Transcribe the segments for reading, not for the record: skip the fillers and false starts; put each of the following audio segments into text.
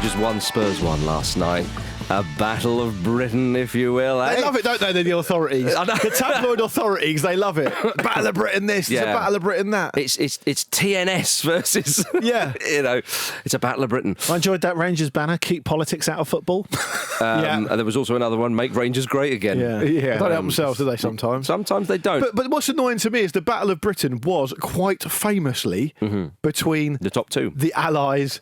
Rangers won, Spurs won last night. A battle of Britain, if you will. They love it, don't they, the authorities? The tabloid authorities, they love it. Battle of Britain this, it's a battle of Britain that. It's TNS versus... Yeah. It's a battle of Britain. I enjoyed that Rangers banner, keep politics out of football. And there was also another one, make Rangers great again. Yeah. They don't help themselves, do they, sometimes? Sometimes they don't. But what's annoying to me is the Battle of Britain was quite famously between the top two. The Allies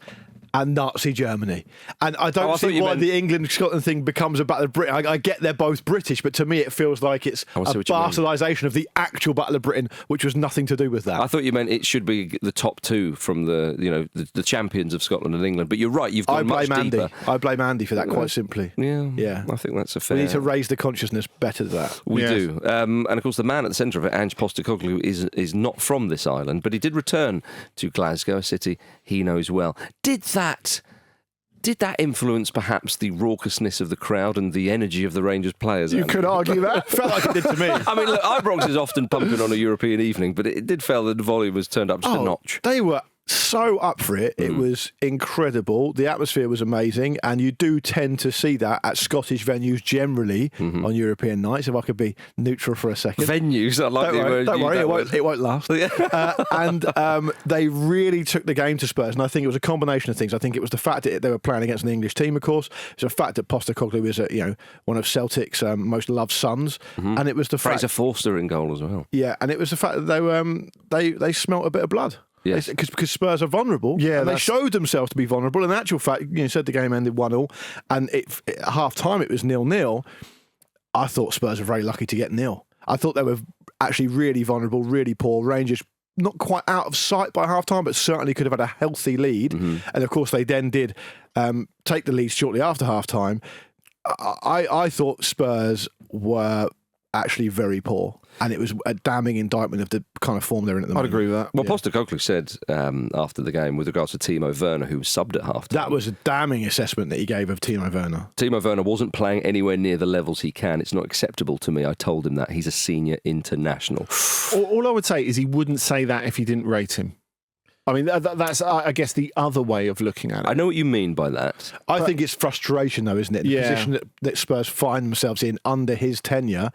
and Nazi Germany. And I don't see why the England-Scotland thing becomes a Battle of Britain. I get they're both British, but to me it feels like it's a bastardisation of the actual Battle of Britain, which was nothing to do with that. I thought you meant it should be the top two from the champions of Scotland and England. But you're right, you've gone much deeper. I blame Andy for that, quite simply. Yeah. I think that's a fair... We need to raise the consciousness better than that. We do. And of course, the man at the centre of it, Ange Postecoglou, is not from this island, but he did return to Glasgow, a city he knows well. Did that influence perhaps the raucousness of the crowd and the energy of the Rangers players? You could argue that. Felt like it did to me. I mean, look, Ibrox is often pumping on a European evening, but it did feel that the volume was turned up just a notch. They were so up for it. It was incredible. The atmosphere was amazing, and you do tend to see that at Scottish venues generally on European nights. If I could be neutral for a second. Venues, I like the word. Don't worry, it won't last. And they really took the game to Spurs, and I think it was a combination of things. I think it was the fact that they were playing against an English team, of course. It's the fact that Postecoglou is one of Celtic's most loved sons, and it was the fact Fraser Forster in goal as well. Yeah, and it was the fact that they smelt a bit of blood. Yes. Because Spurs are vulnerable, and they showed themselves to be vulnerable. In actual fact, you said the game ended 1-1, and at half-time it was 0-0. I thought Spurs were very lucky to get 0. I thought they were actually really vulnerable, really poor. Rangers not quite out of sight by half-time, but certainly could have had a healthy lead. And, of course, they then did take the lead shortly after half-time. I thought Spurs were actually very poor, and it was a damning indictment of the kind of form they're in at the moment. I'd agree with that. Well, Postecoglou said after the game with regards to Timo Werner, who was subbed at half-time. That was a damning assessment that he gave of Timo Werner. Timo Werner wasn't playing anywhere near the levels he can. It's not acceptable to me. I told him that. He's a senior international. All I would say is he wouldn't say that if you didn't rate him. I mean, that's, I guess, the other way of looking at it. I know what you mean by that. I think it's frustration, though, isn't it? The position that Spurs find themselves in under his tenure.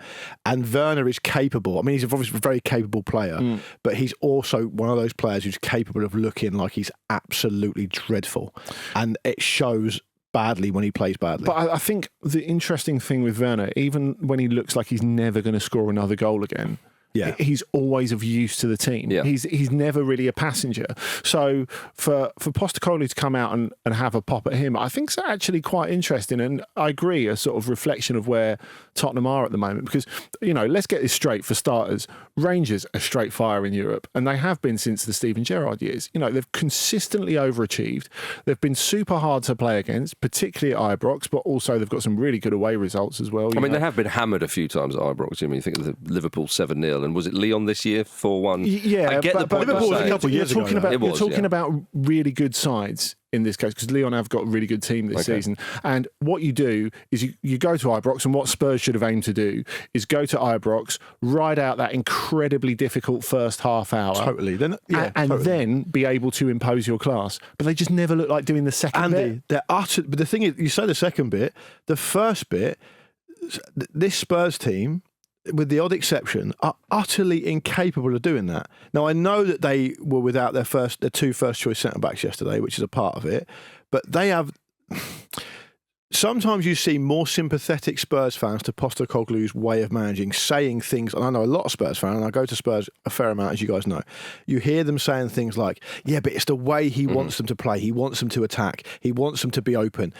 And Werner is capable. I mean, he's obviously a very capable player, but he's also one of those players who's capable of looking like he's absolutely dreadful. And it shows badly when he plays badly. But I think the interesting thing with Werner, even when he looks like he's never going to score another goal again, he's always of use to the team. Yeah. He's never really a passenger. So for Postecoglou to come out and have a pop at him, I think it's actually quite interesting. And I agree, a sort of reflection of where Tottenham are at the moment. Because, let's get this straight for starters. Rangers are straight fire in Europe, and they have been since the Steven Gerrard years. They've consistently overachieved. They've been super hard to play against, particularly at Ibrox, but also they've got some really good away results as well. I mean, they have been hammered a few times at Ibrox. You think of the Liverpool 7-0, and was it Lyon this year 4-1? Yeah, I get the point. Liverpool was a couple of years ago. You're talking about really good sides in this case, because Lyon have got a really good team this season. And what you do is you go to Ibrox, and what Spurs should have aimed to do is go to Ibrox, ride out that incredibly difficult first half hour. Totally. Then be able to impose your class. But they just never look like doing the second bit. They're utter. But the thing is, you say the second bit, the first bit, this Spurs team, with the odd exception, are utterly incapable of doing that. Now, I know that they were without their two first-choice centre-backs yesterday, which is a part of it, but they have... Sometimes you see more sympathetic Spurs fans to Postecoglou's way of managing, saying things, and I know a lot of Spurs fans, and I go to Spurs a fair amount, as you guys know. You hear them saying things like, yeah, but it's the way he wants them to play. He wants them to attack. He wants them to be open.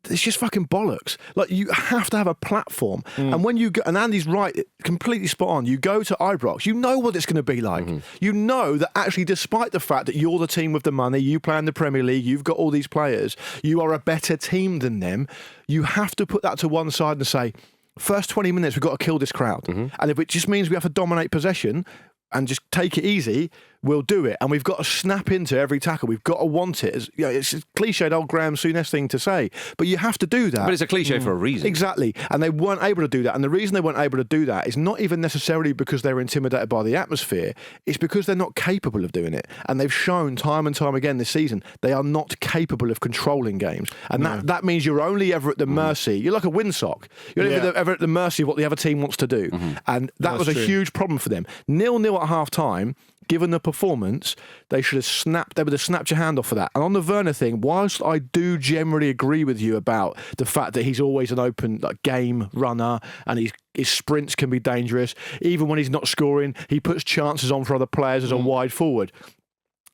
It's just fucking bollocks. Like, you have to have a platform. And when you go, and Andy's right, completely spot on, you go to Ibrox, you know what it's going to be like. You know that actually, despite the fact that you're the team with the money, you play in the Premier League, you've got all these players, you are a better team than them. You have to put that to one side and say, first 20 minutes, we've got to kill this crowd. And if it just means we have to dominate possession and just take it easy, we'll do it, and we've got to snap into every tackle. We've got to want it. It's a cliched old Graham Souness thing to say, but you have to do that. But it's a cliche for a reason. Exactly, and they weren't able to do that. And the reason they weren't able to do that is not even necessarily because they were intimidated by the atmosphere. It's because they're not capable of doing it, and they've shown time and time again this season they are not capable of controlling games, and that means you're only ever at the mercy. You're like a windsock. You're ever at the mercy of what the other team wants to do, and that was a huge problem for them. 0-0 at half time. Given the performance, they should have snapped. They would have snapped your hand off for that. And on the Werner thing, whilst I do generally agree with you about the fact that he's always an open game runner and his sprints can be dangerous, even when he's not scoring, he puts chances on for other players as a wide forward.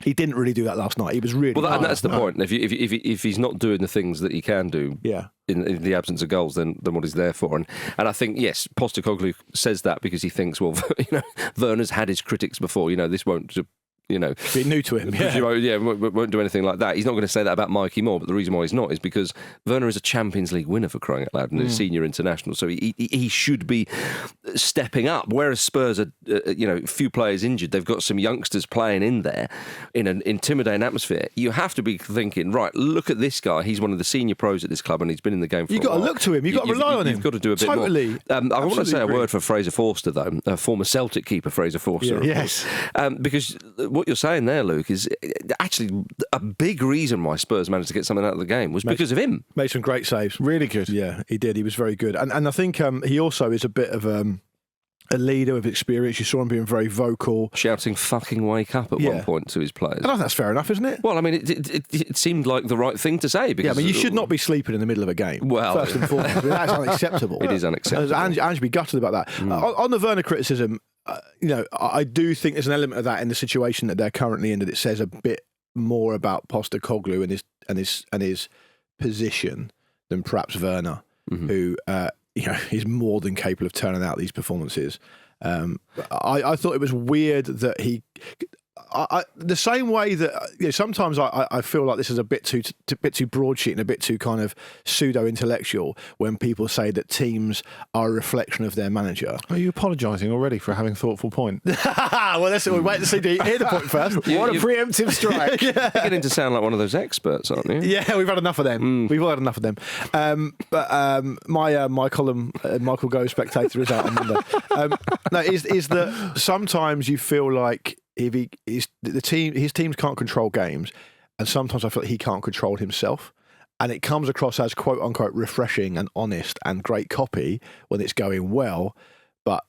He didn't really do that last night. He was really and that's the point. If he's not doing the things that he can do, in the absence of goals, then what he's there for. And I think yes, Postecoglou says that because he thinks, well, Werner's had his critics before. This won't. Be new to him. Won't do anything like that. He's not going to say that about Mikey Moore, but the reason why he's not is because Werner is a Champions League winner, for crying out loud, and a senior international, so he should be stepping up. Whereas Spurs are, few players injured, they've got some youngsters playing in there in an intimidating atmosphere. You have to be thinking, right, look at this guy. He's one of the senior pros at this club, and he's been in the game for a while. You've got to look to him. You've got to rely on him. You've got to do a bit more. I want to say a word for Fraser Forster, though, former Celtic keeper Fraser Forster. Yes. Because what you're saying there, Luke, is actually a big reason why Spurs managed to get something out of the game was because of him. Made some great saves. Really good. Yeah, he did. He was very good. And I think he also is a bit of a leader with experience. You saw him being very vocal. Shouting fucking wake up at one point to his players. I think that's fair enough, isn't it? Well, I mean, it seemed like the right thing to say. Because you should not be sleeping in the middle of a game. Well, first and foremost. That's unacceptable. It is unacceptable. Ange be gutted about that. On the Werner criticism, I do think there's an element of that in the situation that they're currently in, that it says a bit more about Postecoglou and his position than perhaps Werner, who is more than capable of turning out these performances. I thought it was weird that he. The same way that sometimes I feel like this is a bit too broadsheet and a bit too kind of pseudo-intellectual when people say that teams are a reflection of their manager. Are you apologising already for having a thoughtful point? Well, we'll wait to see. Hear the point first. What a preemptive strike! You're beginning to sound like one of those experts, aren't you? Yeah, we've had enough of them. We've all had enough of them. My column, Michael Gove Spectator, is out on Monday. Is that sometimes you feel like his teams can't control games, and sometimes I feel like he can't control himself, and it comes across as quote unquote refreshing and honest and great copy when it's going well. But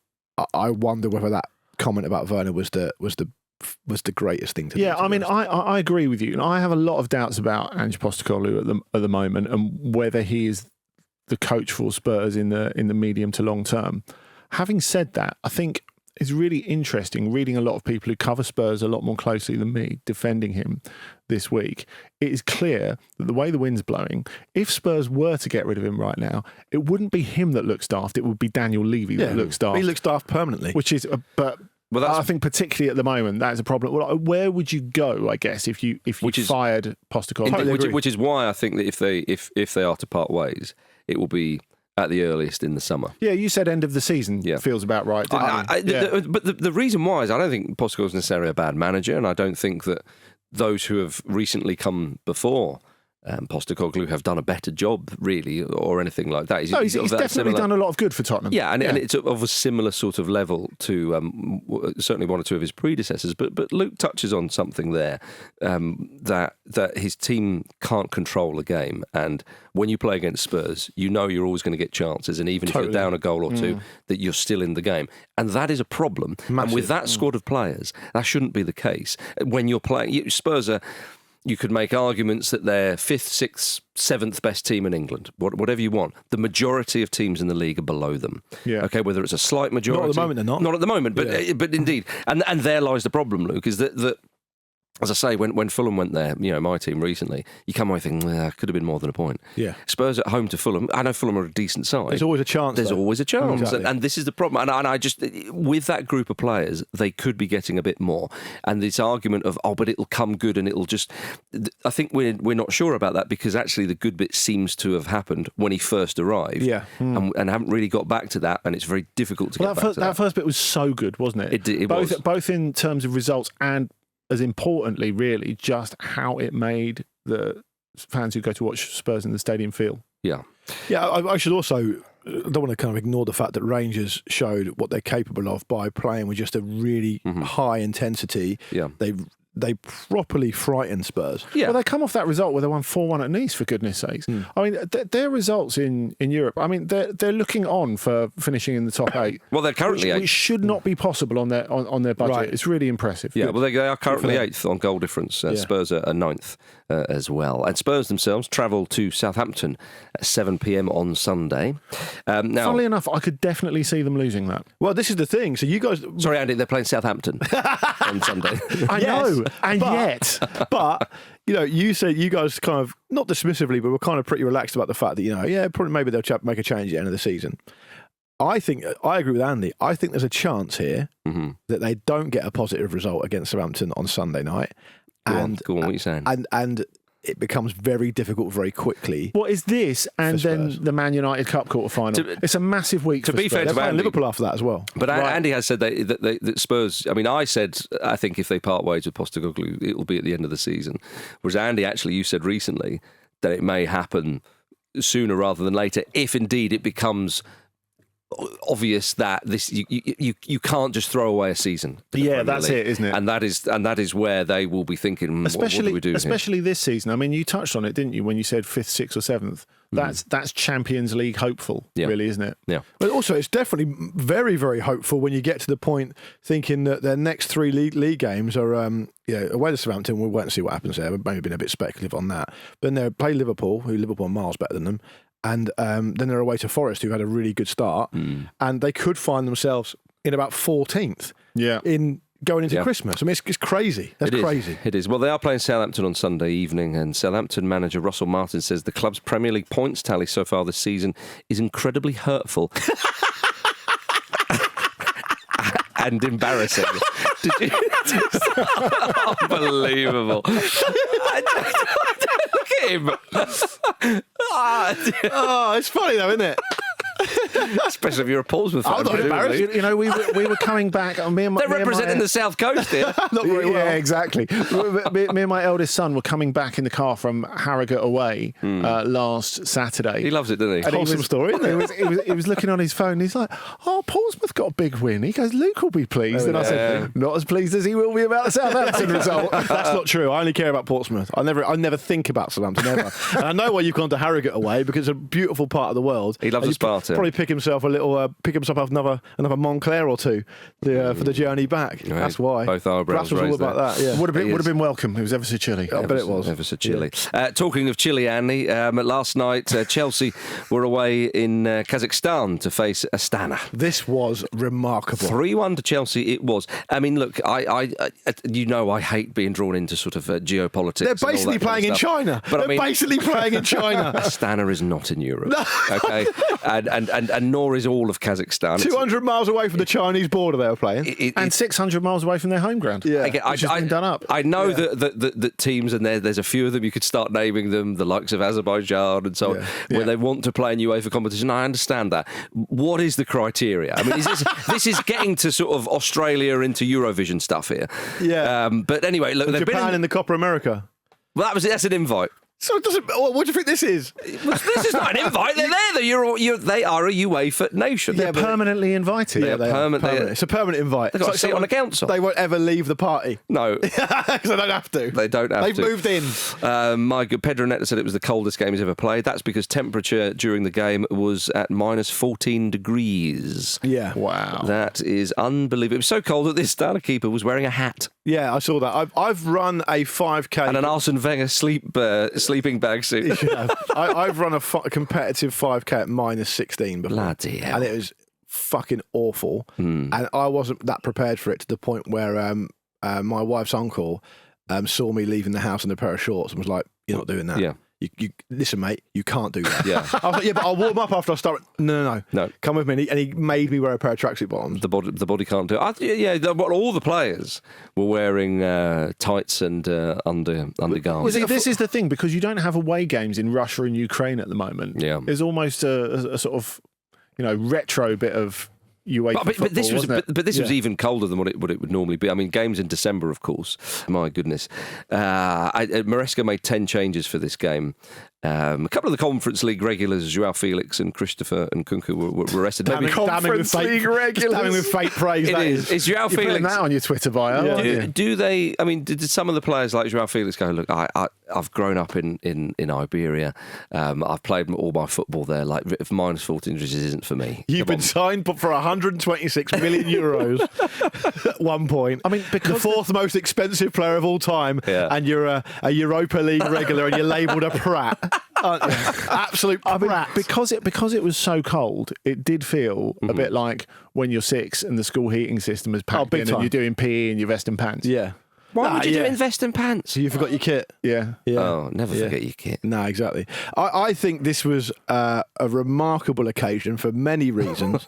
I wonder whether that comment about Werner was the greatest thing to do. Yeah, I mean, I agree with you, and I have a lot of doubts about Ange Postecoglou at the moment, and whether he is the coach for Spurs in the medium to long term. Having said that, I think it's really interesting reading a lot of people who cover Spurs a lot more closely than me defending him this week. It is clear that the way the wind's blowing, if Spurs were to get rid of him right now, it wouldn't be him that looks daft. It would be Daniel Levy that looks daft. He looks daft permanently. Which is, I think particularly at the moment that's a problem. Well, where would you go? I guess if you fired Postecoglou, which is why I think that if they are to part ways, it will be at the earliest in the summer. Yeah, you said end of the season. Yeah. Feels about right, didn't you? But the reason why is I don't think Postecoglou is necessarily a bad manager, and I don't think that those who have recently come before Postecoglou have done a better job, really, or anything like that. He's definitely done a lot of good for Tottenham. Yeah, and it's of a similar sort of level to certainly one or two of his predecessors. But Luke touches on something there, that his team can't control a game, and when you play against Spurs, you're always going to get chances, and even if you're down a goal or two, that you're still in the game, and that is a problem. Massive. And with that squad of players, that shouldn't be the case. When you're playing, Spurs are. You could make arguments that they're 5th, 6th, 7th best team in England, whatever you want. The majority of teams in the league are below them. Yeah. Okay, whether it's a slight majority. Not at the moment, they're not. Not at the moment, but indeed. And there lies the problem, Luke, is that as I say, when Fulham went there, my team recently, you come away thinking, could have been more than a point. Yeah. Spurs at home to Fulham. I know Fulham are a decent side. There's always a chance. Exactly. And this is the problem. And I just, with that group of players, they could be getting a bit more. And this argument of, but it'll come good and it'll just, I think we're not sure about that, because actually the good bit seems to have happened when he first arrived. Yeah. And haven't really got back to that. And it's very difficult to get back to that. That first bit was so good, wasn't it? It was. Both in terms of results and as importantly, really, just how it made the fans who go to watch Spurs in the stadium feel. Yeah. Yeah, I should also, I don't want to kind of ignore the fact that Rangers showed what they're capable of by playing with just a really high intensity. Yeah. They properly frightened Spurs. Yeah. Well, they come off that result where they won 4-1 at Nice, for goodness sakes. I mean, their results in Europe, I mean, they're looking on for finishing in the top 8. Well, they're currently which should not be possible on their budget. Right. It's really impressive. Yeah, Good. well, they are currently 8th on goal difference. Spurs are 9th as well. And Spurs themselves travel to Southampton at 7 p.m. on Sunday. Now, funnily enough, I could definitely see them losing that. Well, this is the thing. So you guys... Sorry, Andy, they're playing Southampton on Sunday. I know, yet... But, you said you guys kind of, not dismissively, but were kind of pretty relaxed about the fact that, probably maybe they'll make a change at the end of the season. I agree with Andy. I think there's a chance here that they don't get a positive result against Southampton on Sunday night. Go on, what are you saying? And it becomes very difficult very quickly. What is this? And then the Man United Cup quarter-final. It's a massive week to for be Spurs. fair They're to playing Andy, Liverpool after that as well. But Andy has said that Spurs... I mean, I said, I think if they part ways with Postecoglou, it will be at the end of the season. Whereas Andy, actually, you said recently that it may happen sooner rather than later, if indeed it becomes obvious that this you can't just throw away a season. Yeah, that's it, isn't it? And that is where they will be thinking, what do we do especially here? this season. I mean, you touched on it, didn't you, when you said 5th, 6th or 7th? That's Champions League hopeful, really, isn't it? Yeah. But also, it's definitely very, very hopeful when you get to the point thinking that their next 3 league games are away to Southampton. We'll wait and see what happens there. We've maybe been a bit speculative on that. But then they play Liverpool, who Liverpool are miles better than them. And then they're away to Forest, who had a really good start. And they could find themselves in about 14th in going into Christmas. I mean, it's crazy. That's crazy. It is. Well, they are playing Southampton on Sunday evening, and Southampton manager Russell Martin says the club's Premier League points tally so far this season is incredibly hurtful. And embarrassing. Did you? Unbelievable. Look at him. It's funny though, isn't it? Especially if you're a Portsmouth fan. I'm not embarrassed. We were coming back. They're representing the South Coast here. Not very well. Yeah, exactly. me and my eldest son were coming back in the car from Harrogate away last Saturday. He loves it, doesn't he? And wholesome story, isn't it? He was looking on his phone. And he's like, "Oh, Portsmouth got a big win." He goes, "Luke will be pleased." And I said, "Not as pleased as he will be about the Southampton result." That's not true. I only care about Portsmouth. I never think about Southampton ever. And I know why you've gone to Harrogate away, because it's a beautiful part of the world. He loves a Sparta. Probably pick himself another Montclair or two for the journey back. Yeah, that's why. Both eyebrows Brass was all raised about that. Yeah. Would have been welcome. It was ever so chilly. I bet it was. Ever so chilly. Talking of chilly, Andy, last night Chelsea were away in Kazakhstan to face Astana. This was remarkable. 3-1 to Chelsea it was. I mean, look, I hate being drawn into sort of geopolitics. They're basically playing in China. But basically playing in China. Astana is not in Europe. Okay, and nor is all of Kazakhstan. 200 miles away from the Chinese border they were playing. And 600 miles away from their home ground. Yeah. Which has been done up. I know that teams, and there's a few of them, you could start naming them, the likes of Azerbaijan and so on, where they want to play in UEFA competition. I understand that. What is the criteria? I mean, this is getting to sort of Australia into Eurovision stuff here. Yeah. But anyway, look, they've Japan been in the Copa America. Well, that's an invite. So it doesn't. What do you think this is? This is not an invite. They're there. They are a UEFA nation. They're permanently invited. Yeah, they are permanent. It's a permanent invite. They've got a seat on the council. They won't ever leave the party. No. Because they don't have to. They don't have to. They've moved in. My good Pedro Neto said it was the coldest game he's ever played. That's because temperature during the game was at minus 14 degrees. Yeah. Wow. That is unbelievable. It was so cold that this Astana keeper was wearing a hat. Yeah, I saw that. I've run a 5K. And an Arsene Wenger sleeping bag suit. Yeah. I've run a competitive 5K at minus 16 before. Bloody hell. And it was fucking awful. And I wasn't that prepared for it, to the point where my wife's uncle saw me leaving the house in a pair of shorts and was like, "You're not doing that." Yeah. You listen, mate, you can't do that. Yeah. I was like, "Yeah, but I'll warm up after I start." No. Come with me. And he made me wear a pair of tracksuit bottoms. The body can't do it. All the players were wearing tights and undergarments. Well, this is the thing, because you don't have away games in Russia and Ukraine at the moment. Yeah. There's almost a sort of retro bit of UEFA football, but this was even colder than what it would normally be. I mean, games in December, of course. My goodness. Maresca made 10 changes for this game. A couple of the Conference League regulars, Joao Felix and Christopher and Kunku, were arrested. Conference League regulars. Damning with fake praise. It is. It's Joao Felix. Putting that on your Twitter bio. Yeah. Do they? I mean, did some of the players like Joao Felix go, look, I've grown up in Iberia. I've played all my football there. Like, if minus 14 injuries isn't for me. You've been signed for 126 million euros at one point. I mean, because the fourth most expensive player of all time, and you're a Europa League regular and you're labelled a prat. Absolute prat. Because it was so cold, it did feel a bit like when you're 6 and the school heating system is packed in and you're doing PE in your vest and pants. Yeah. Why would you do invest in pants? So you forgot your kit. Yeah. Oh, never forget your kit. No, exactly. I think this was a remarkable occasion for many reasons,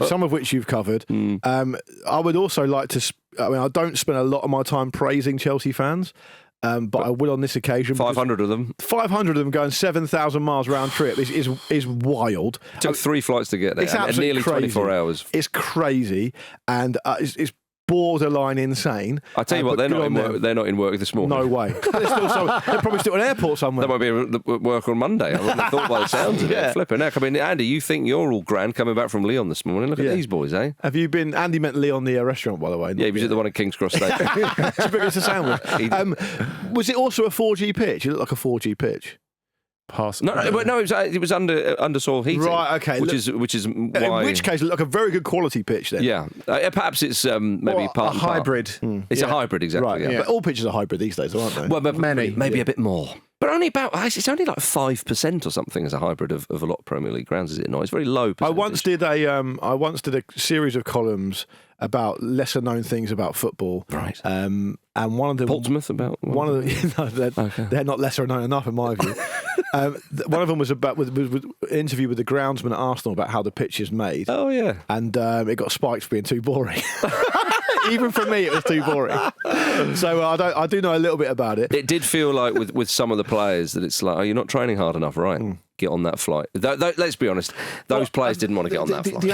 some of which you've covered. I would also like to. I don't spend a lot of my time praising Chelsea fans. But I will on this occasion. 500 of them. 500 of them going 7,000 miles round trip is wild. It took 3 flights to get there. It's nearly crazy. 24 hours. It's crazy, and it's borderline insane. I tell you what, they're not in work this morning. No way. They're probably still at an airport somewhere. They might be at work on Monday. I wouldn't have thought by the sounds of it. Flipping heck. I mean, Andy, you think you're all grand coming back from Lyon this morning? Look at these boys, eh? Have you been? Andy meant Lyon, the restaurant, by the way. Yeah, he was at the one in King's Cross Station. It's a sandwich. Was it also a 4G pitch? It looked like a 4G pitch. No, it was under soil heating. Right, okay. Which is why. In which case, it looked like a very good quality pitch then. Yeah, perhaps it's maybe part a hybrid. It's a hybrid, exactly. Right, yeah. But all pitches are hybrid these days, aren't they? Well, maybe a bit more. But it's only like 5% or something as a hybrid of a lot of Premier League grounds, is it not? It's very low percentage. I once did a series of columns about lesser known things about football. Right. And one of them Portsmouth about they're not lesser known enough in my view. One of them was about with an interview with the groundsman at Arsenal about how the pitch is made. Oh yeah. And it got spiked for being too boring. Even for me, it was too boring. So I do know a little bit about it. It did feel like with some of the players that it's like, oh, you're not training hard enough, right? Get on that flight. Let's be honest, those players didn't want to get on that flight.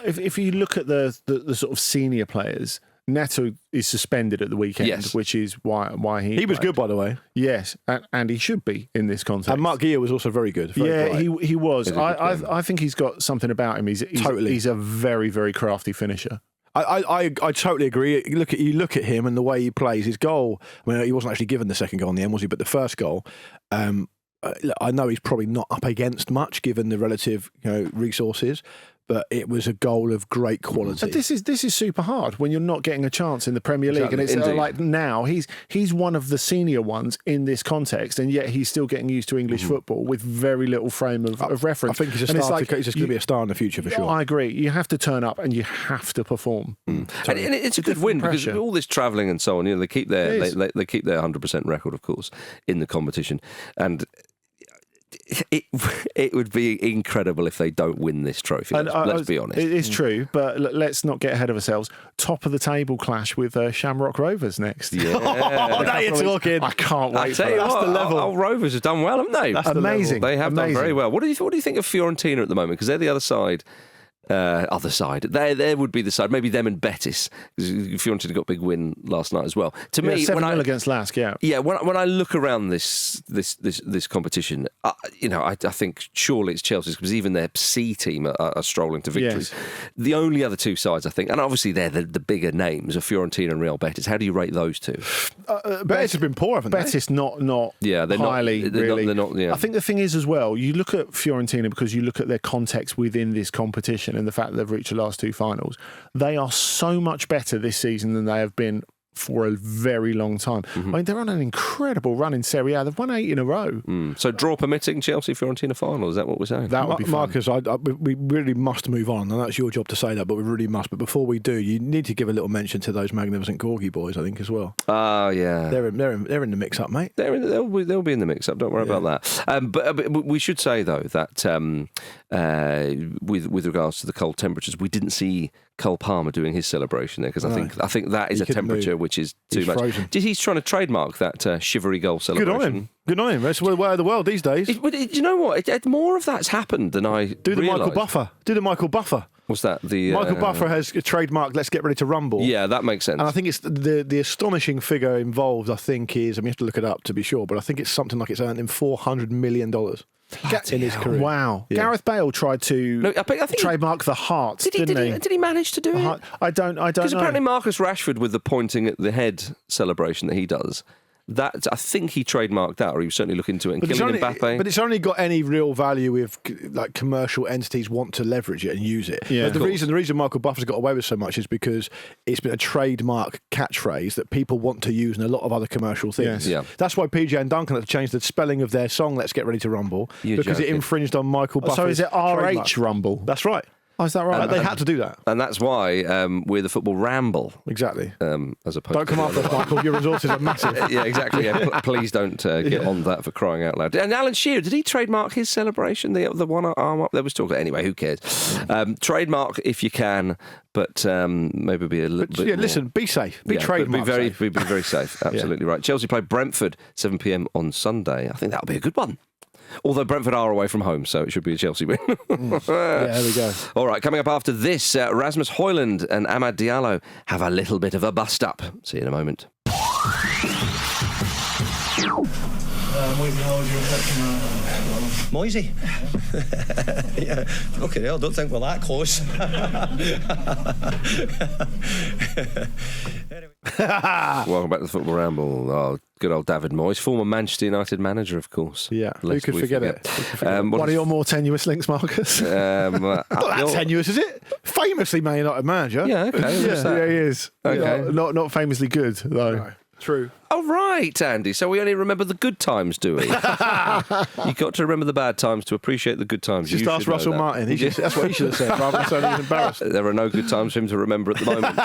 If you look at the sort of senior players, Neto is suspended at the weekend, which is why he was good, by the way. Yes, and he should be in this context. And Mark Gia was also very good. He was. I think he's got something about him. He's a very, very crafty finisher. I totally agree. You look at him and the way he plays. His goal. I mean, he wasn't actually given the second goal in the end, was he? But the first goal. I know he's probably not up against much given the relative resources, but it was a goal of great quality. But this is super hard when you're not getting a chance in the Premier League, and it's like now he's one of the senior ones in this context, and yet he's still getting used to English football with very little frame of reference. I think he's he's just going to be a star in the future for sure. I agree. You have to turn up and you have to perform. And it's a good win because all this travelling and so on. They keep their 100% record, of course, in the competition, and. It would be incredible if they don't win this trophy. Let's be honest. It is true, but let's not get ahead of ourselves. Top of the table clash with Shamrock Rovers next. Yeah, now you're talking. I can't wait. That's the level. Our Rovers have done well, haven't they? That's amazing. They have done very well. What do you think of Fiorentina at the moment? Because they're the other side. There would be the side. Maybe them and Betis, because Fiorentina got a big win last night as well. To me, 7-0 against Lask, when I look around this competition, I think surely it's Chelsea's, because even their C team are strolling to victory. Yes. The only other two sides, I think, and obviously they're the bigger names, are Fiorentina and Real Betis. How do you rate those two? Betis has been poor, haven't they? Betis not they're highly, not, they're really. Not, I think the thing is as well, you look at Fiorentina because you look at their context within this competition and the fact that they've reached the last 2 finals. They are so much better this season than they have been for a very long time. Mm-hmm. I mean, they're on an incredible run in Serie A. They've won 8 in a row. So draw permitting, Chelsea-Fiorentina final, is that what we're saying? That would be fun. Marcus, we really must move on, and that's your job to say that, but we really must. But before we do, you need to give a little mention to those magnificent Corgi boys, I think, as well. Yeah. They're in the mix-up, mate. They'll be in the mix-up, don't worry about that. But we should say, though, that with regards to the cold temperatures, we didn't see Cole Palmer doing his celebration there, because I think that is a temperature which is too much. Frozen. He's trying to trademark that shivery goal celebration. Good on him. That's the way of the world these days. Do you know what? More of that's happened than I Do the realised. Michael Buffer. What's that? The Michael Buffer has trademarked "Let's get ready to rumble." Yeah, that makes sense. And I think it's the astonishing figure involved. I think is, I mean, you have to look it up to be sure, but I think it's something like it's earned him $400 million in his career. Wow. Yeah. Gareth Bale tried to I think trademark the heart, didn't he? Did he manage to do it? I don't know. Because apparently Marcus Rashford, with the pointing at the head celebration that he does, that I think he trademarked that, or he was certainly looking into it. And Kylian Mbappe. But it's only got any real value if like commercial entities want to leverage it and use it. Yeah. But the reason Michael Buffer's got away with so much is because it's been a trademark catchphrase that people want to use in a lot of other commercial things. Yes. Yeah. That's why PJ and Duncan had to change the spelling of their song "Let's Get Ready to Rumble" because it infringed on Michael Buffer's. So is it RH Rumble? That's right. Oh, is that right? They had to do that. And that's why we're the Football Ramble. Exactly. As opposed Don't come after us, Michael. Your resources are massive. Yeah, exactly. Yeah, please don't get on that for crying out loud. And Alan Shearer, did he trademark his celebration? The one arm up? There was talk. Anyway, who cares? Trademark if you can, but maybe be a little bit. Yeah, listen. Be safe. Be trademark. Be very safe. Absolutely right. Chelsea play Brentford 7 p.m. on Sunday. I think that'll be a good one. Although Brentford are away from home, so it should be a Chelsea win. Yeah, there we go. All right, coming up after this, Rasmus Højlund and Amad Diallo have a little bit of a bust-up. See you in a moment. Moisey? Yeah, fucking hell, don't think we're that close. Welcome back to the Football Ramble. Oh, good old David Moyes, former Manchester United manager, of course. Yeah, who could forget it? One of your more tenuous links, Marcus. Not that tenuous, is it? Famously Man United manager. Yeah, okay. Yeah, he is. Okay. Yeah, not famously good, though. No, true. Oh, right, Andy. So we only remember the good times, do we? You've got to remember the bad times to appreciate the good times. Just ask Russell Martin. That's what he should have said, rather than saying he's embarrassed. There are no good times for him to remember at the moment.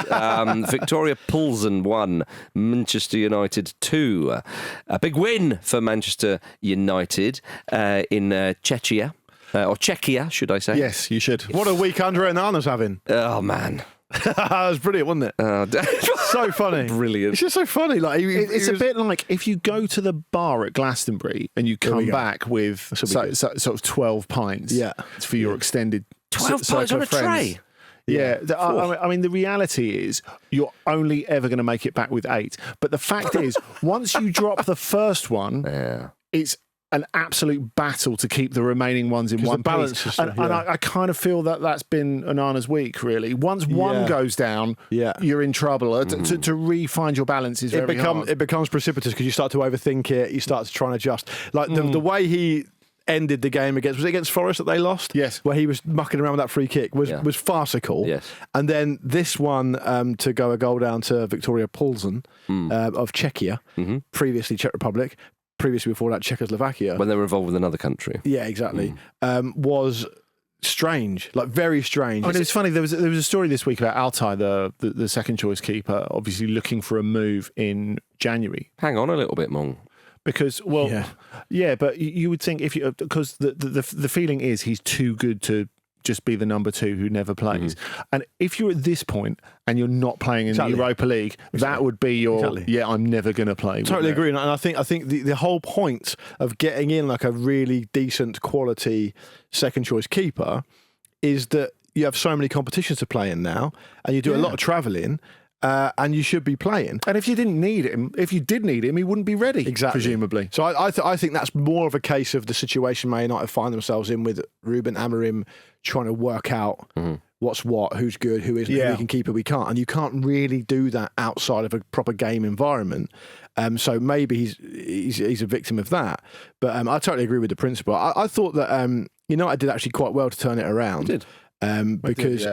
Viktoria Plzeň 1, Manchester United 2. A big win for Manchester United in Czechia. Or Czechia, should I say? Yes, you should. What a week Andre Onana's having. Oh, man. That was brilliant, wasn't it? So funny. Brilliant. It's just so funny. Like it's a bit like if you go to the bar at Glastonbury and you come back with sort of 12 pints for your extended 12 pints on a tray. Yeah, I mean, the reality is you're only ever going to make it back with 8. But the fact is, once you drop the first one, it's an absolute battle to keep the remaining ones in one piece. And I kind of feel that that's been Onana's week, really. Once one goes down, you're in trouble. To re-find your balance is very hard. It becomes precipitous because you start to overthink it. You start to try and adjust. Like the way he ended the game was it against Forest that they lost? Yes. Where he was mucking around with that free kick was farcical. Yes. And then this one to go a goal down to Viktoria Plzeň of Czechia, previously Czech Republic, previously before that Czechoslovakia. When they were involved with another country. Yeah, exactly. Was strange, like very strange. I mean, it's funny. There was a story this week about Altay, the second choice keeper, obviously looking for a move in January. Hang on a little bit, Mong. Because, but you would think because the feeling is he's too good to just be the number 2 who never plays. And if you're at this point and you're not playing in the Europa League, that would be your I'm never going to play. Totally agree. And I think the whole point of getting in like a really decent quality second choice keeper is that you have so many competitions to play in now, and you do a lot of travelling. And you should be playing. And if you didn't need him, if you did need him, he wouldn't be ready, presumably. So I think that's more of a case of the situation Man United find themselves in with Ruben Amorim trying to work out what's what, who's good, who isn't, who we can keep, who we can't. And you can't really do that outside of a proper game environment. So maybe he's a victim of that. But I totally agree with the principle. I thought that United did actually quite well to turn it around. It did. Because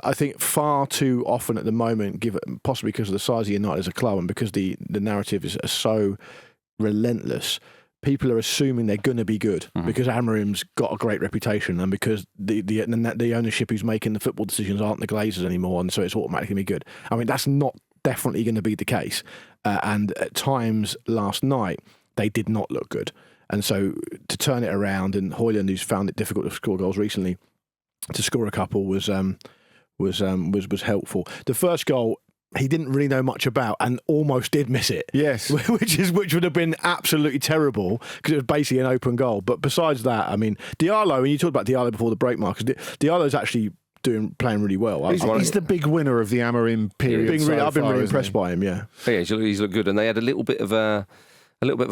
I think far too often at the moment, possibly because of the size of United as a club and because the narrative is so relentless, people are assuming they're going to be good because Amorim's got a great reputation and because the ownership who's making the football decisions aren't the Glazers anymore, and so it's automatically going to be good. I mean, that's not definitely going to be the case. And at times last night, they did not look good. And so to turn it around, and Højlund, who's found it difficult to score goals recently, to score a couple was helpful. The first goal he didn't really know much about and almost did miss it. Yes, which would have been absolutely terrible because it was basically an open goal. But besides that, I mean, Diallo, and you talked about Diallo before the break, Marcus. Diallo's actually playing really well. He's the big winner of the Amorim period. I've been really impressed by him. Yeah, he's looked good, and they had a little bit of a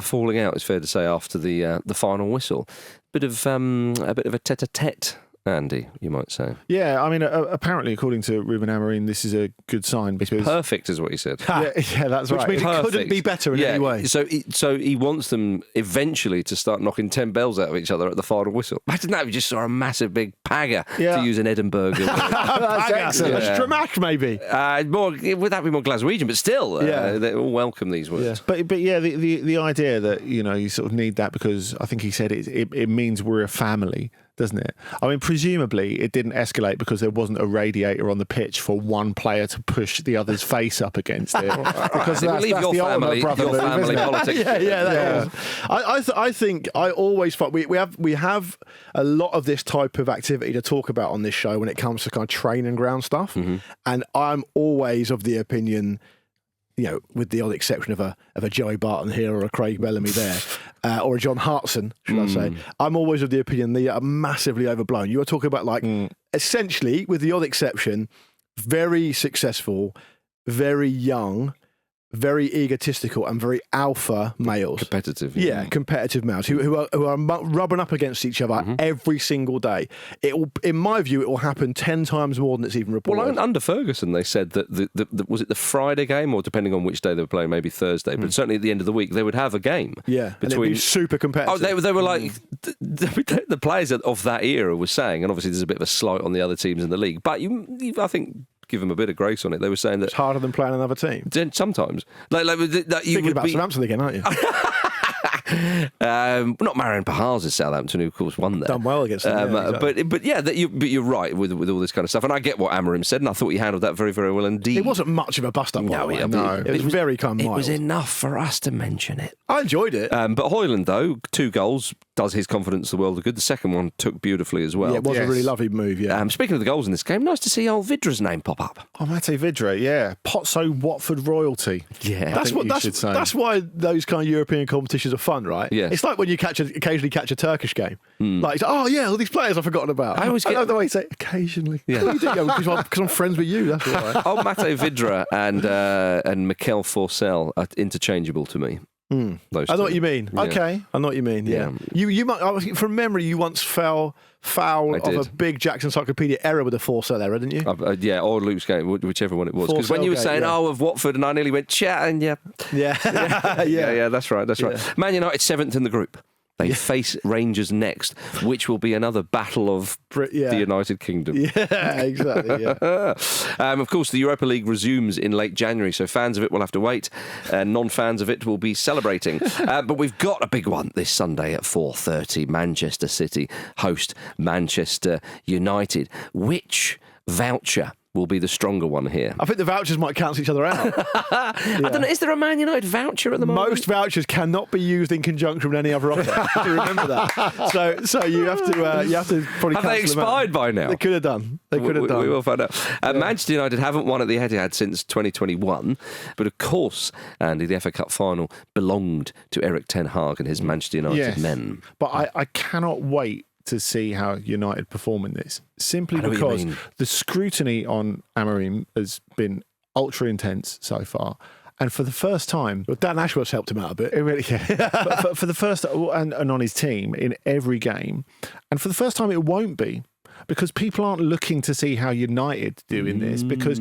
falling out. It's fair to say after the final whistle, a bit of a tete-a-tete. Andy, you might say. Yeah, I mean, apparently, according to Ruben Amorim, this is a good sign because perfect is what he said. Yeah, that's right. Which means it couldn't be better in any way. So he wants them eventually to start knocking 10 bells out of each other at the final whistle. Imagine that, we just saw a massive big pagger, to use an Edinburgh word. That's excellent. A Stramac, maybe. Would that be more Glaswegian? But still, they all welcome these words. Yeah. But yeah, the idea that, you sort of need that because I think he said it means we're a family, doesn't it? I mean, presumably it didn't escalate because there wasn't a radiator on the pitch for one player to push the other's face up against it. Because that's your the family politics. I think I always find we have a lot of this type of activity to talk about on this show when it comes to kind of training ground stuff, and I'm always of the opinion, with the odd exception of a Joey Barton here or a Craig Bellamy there, or a John Hartson, should I say, I'm always of the opinion they are massively overblown. You are talking about essentially, with the odd exception, very successful, very young, very egotistical and very alpha males. Competitive. Yeah, competitive males who are rubbing up against each other every single day. In my view, it will happen 10 times more than it's even reported. Well, under Ferguson, they said that was it the Friday game, or depending on which day they were playing, maybe Thursday, but certainly at the end of the week, they would have a game. Yeah, between, and it'd be super competitive. Oh, they were like, the players of that era were saying, and obviously there's a bit of a slight on the other teams in the league, but I think, give them a bit of grace on it. They were saying that it's harder than playing another team. Sometimes, that you thinking about Southampton again, aren't you? Not Marion Pahal's Southampton, who of course won there. Done well against them. Exactly. But you're right with all this kind of stuff, and I get what Amorim said, and I thought he handled that very, very well indeed. It wasn't much of a bust up. No, it was very kind of mild. It was enough for us to mention it. I enjoyed it. But Højlund, though, 2 goals, does his confidence the world of good. The second one took beautifully as well. Yeah, it was a really lovely move. Yeah. Speaking of the goals in this game, nice to see old Vidra's name pop up. Oh, Mate Vydra, yeah, Pozzo Watford royalty. Yeah, that's why those kind of European competitions are fun, right? Yeah. It's like when you occasionally catch a Turkish game. Like, all these players I've forgotten about. I love the way you say occasionally. Yeah, because I'm friends with you. That's why. Old Mate Vydra and Mikel Forsell are interchangeable to me. I know what you mean. Yeah. Okay, I know what you mean. Yeah, you might. From memory, you once fell foul of a big Jackson Encyclopedia error with a Forsell error, didn't you? Or Luke's game, whichever one it was. Because when you were saying, of Watford, and I nearly went, and yeah, that's right. Man United 7th in the group. They face Rangers next, which will be another battle of the United Kingdom. Yeah, exactly. Yeah. Of course, the Europa League resumes in late January, so fans of it will have to wait, and non-fans of it will be celebrating. But we've got a big one this Sunday at 4:30. Manchester City host Manchester United. Which voucher will be the stronger one here? I think the vouchers might cancel each other out. I don't know. Is there a Man United voucher at the moment? Most vouchers cannot be used in conjunction with any other offer. Do you remember that? So you have to probably. Have they expired by now? They could have done. We will find out. Manchester United haven't won at the Etihad since 2021, but of course, Andy, the FA Cup final belonged to Erik ten Hag and his Manchester United men. But I cannot wait to see how United perform in this, simply because the scrutiny on Amorim has been ultra intense so far. And for the first time... Well, Dan Ashworth's helped him out a bit. But for the first... And on his team in every game. And for the first time, it won't be. Because people aren't looking to see how United do in this. Because,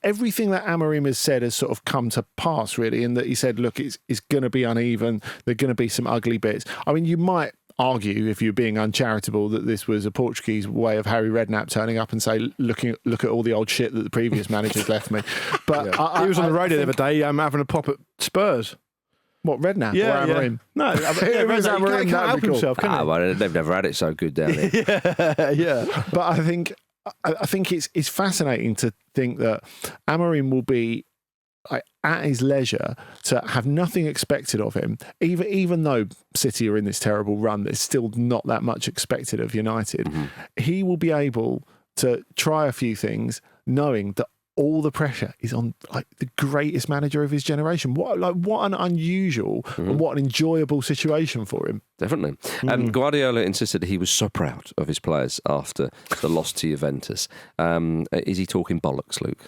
everything that Amorim has said has sort of come to pass, really. In that he said, look, it's going to be uneven. There are going to be some ugly bits. I mean, you might argue, if you're being uncharitable, that this was a Portuguese way of Harry Redknapp turning up and say, look at all the old shit that the previous managers left me. But he was on the radio the other day having a pop at Spurs. What, Redknapp or Amorim? No, Redknapp can't help himself, can he? Well, they've never had it so good down here. Yeah. But I think it's fascinating to think that Amorim will be at his leisure to have nothing expected of him, even though City are in this terrible run, there's still not that much expected of United. He will be able to try a few things, knowing that all the pressure is on like the greatest manager of his generation. What an unusual and what an enjoyable situation for him. Definitely. Guardiola insisted he was so proud of his players after the loss to Juventus. Is he talking bollocks, Luke?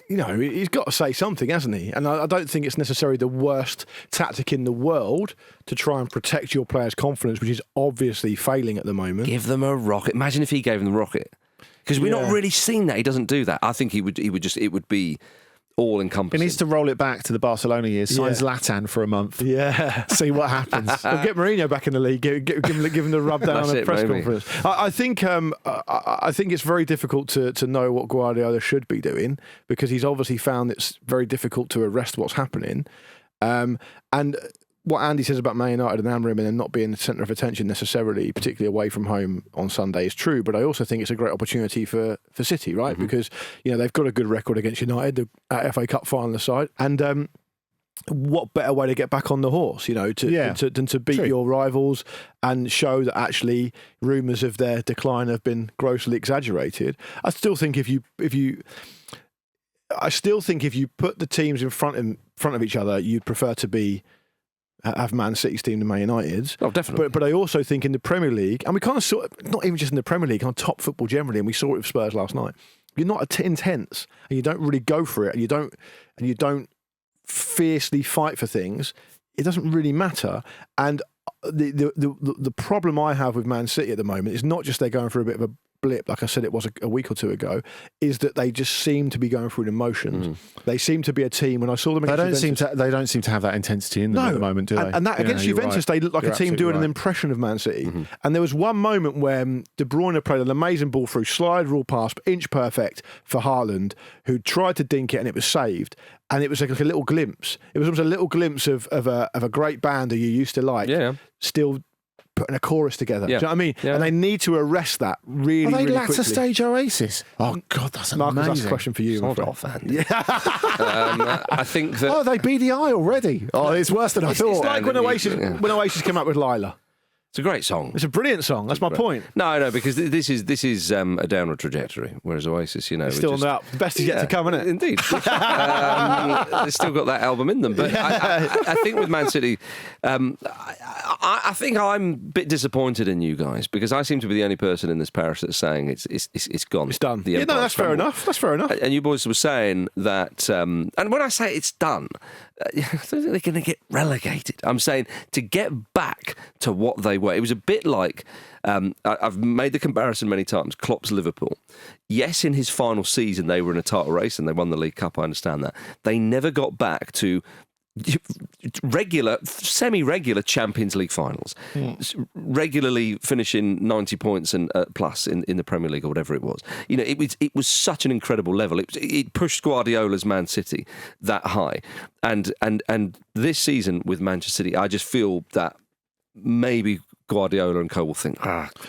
He's got to say something, hasn't he? And I don't think it's necessarily the worst tactic in the world to try and protect your players' confidence, which is obviously failing at the moment. Give them a rocket. Imagine if he gave them the rocket. Because we're not really seeing that. He doesn't do that. I think it would be all-encompassing. He needs to roll it back to the Barcelona years, sign Zlatan for a month. Yeah. See what happens. We'll get Mourinho back in the league, give him the rub down on the press conference. I think it's very difficult to know what Guardiola should be doing, because he's obviously found it's very difficult to arrest what's happening. And what Andy says about Man United and Amorim and them not being the centre of attention necessarily, particularly away from home on Sunday, is true. But I also think it's a great opportunity for City, right? Because they've got a good record against United, the FA Cup finalist side, and what better way to get back on the horse, than to beat your rivals and show that actually rumours of their decline have been grossly exaggerated. I still think if you put the teams in front of each other, you'd prefer to have Man City's team to Man United's. Oh, definitely. But I also think in the Premier League, and we kind of saw it, not even just in the Premier League, on top football generally, and we saw it with Spurs last night. You're not intense, and you don't really go for it, and you don't fiercely fight for things. It doesn't really matter. And the problem I have with Man City at the moment is not just they're going through a bit of a blip, like I said it was a week or two ago, is that they just seem to be going through emotions. They seem to be a team. When I saw them against Juventus, they don't seem to have that intensity in them at the moment, do they? And that against Juventus, they looked like a team doing an impression of Man City. And there was one moment when De Bruyne played an amazing ball through, slide rule pass, inch perfect for Haaland, who tried to dink it and it was saved. And it was like a little glimpse. It was almost a little glimpse of a great band who you used to like, still putting a chorus together. Do you know what I mean? Yeah. And they need to arrest that really, Are they really latter quickly. Stage Oasis? Oh, God, that's amazing. Marcus, that's a question for you. Sod off, Andy. I think that... Oh, they BDI already. Oh, it's worse than I thought. It's like when Oasis came up with Lila. It's a great song. It's a brilliant song. That's my point. No, because this is a downward trajectory, whereas Oasis, it's still on the up. Best is yet to come, isn't it? Indeed. They've still got that album in them. But I think with Man City, I think I'm a bit disappointed in you guys, because I seem to be the only person in this parish that's saying it's gone. It's done. That's fair enough. That's fair enough. And you boys were saying that, and when I say it's done, I don't think they're going to get relegated. I'm saying to get back to what they were. It was a bit like, I've made the comparison many times, Klopp's Liverpool. Yes, in his final season, they were in a title race and they won the League Cup, I understand that. They never got back to semi-regular Champions League finals, regularly finishing 90 points and plus in the Premier League or whatever it was. It was such an incredible level. It pushed Guardiola's Man City that high, and this season with Manchester City, I just feel that maybe Guardiola and co will think,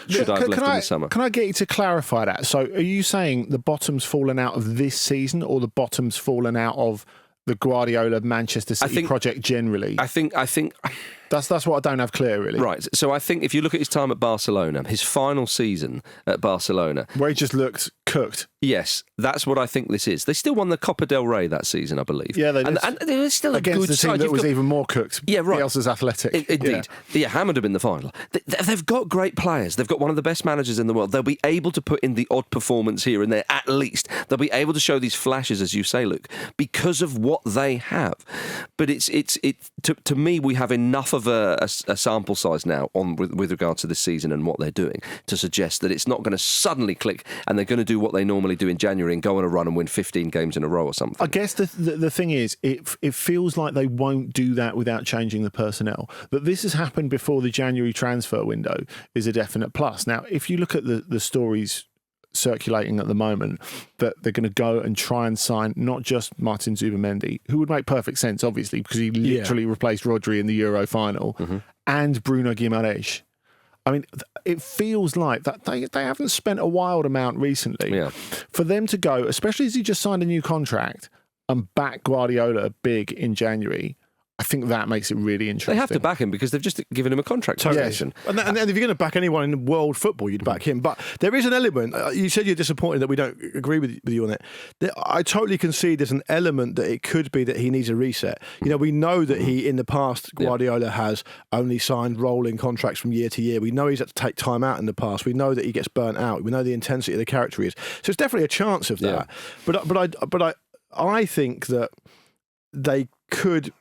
should I have left in the summer? Can I get you to clarify that? So, are you saying the bottom's fallen out of this season, or the bottom's fallen out of the Guardiola Manchester City project generally? I think that's what I don't have clear, really. Right. So I think if you look at his time at Barcelona, his final season at Barcelona, where he just looked cooked. Yes, that's what I think this is. They still won the Copa del Rey that season, I believe. Yeah, they did. And they're still against a good the team side. that was even more cooked. Yeah, right. Bielsa's Athletic. Indeed. Yeah, Hammered have been the final. They've got great players. They've got one of the best managers in the world. They'll be able to put in the odd performance here and there, at least. They'll be able to show these flashes, as you say, Luke, because of what they have. But to me, we have enough of a sample size now with regard to this season and what they're doing to suggest that it's not going to suddenly click and they're going to do what they normally do in January and go on a run and win 15 games in a row or something. I guess the thing is, it feels like they won't do that without changing the personnel. That this has happened before the January transfer window is a definite plus. Now, if you look at the stories circulating at the moment, that they're going to go and try and sign not just Martin Zubimendi, who would make perfect sense, obviously, because he literally replaced Rodri in the Euro final, and Bruno Guimaraes. I mean, it feels like that they haven't spent a wild amount recently. Yeah. For them to go, especially as he just signed a new contract, and back Guardiola big in January, I think that makes it really interesting. They have to back him because they've just given him a contract extension. And if you're going to back anyone in world football, you'd back him. But there is an element. You said you're disappointed that we don't agree with you on it. I totally concede there's an element that it could be that he needs a reset. We know that he, in the past, Guardiola has only signed rolling contracts from year to year. We know he's had to take time out in the past. We know that he gets burnt out. We know the intensity of the character is. So it's definitely a chance of that. But I think that they could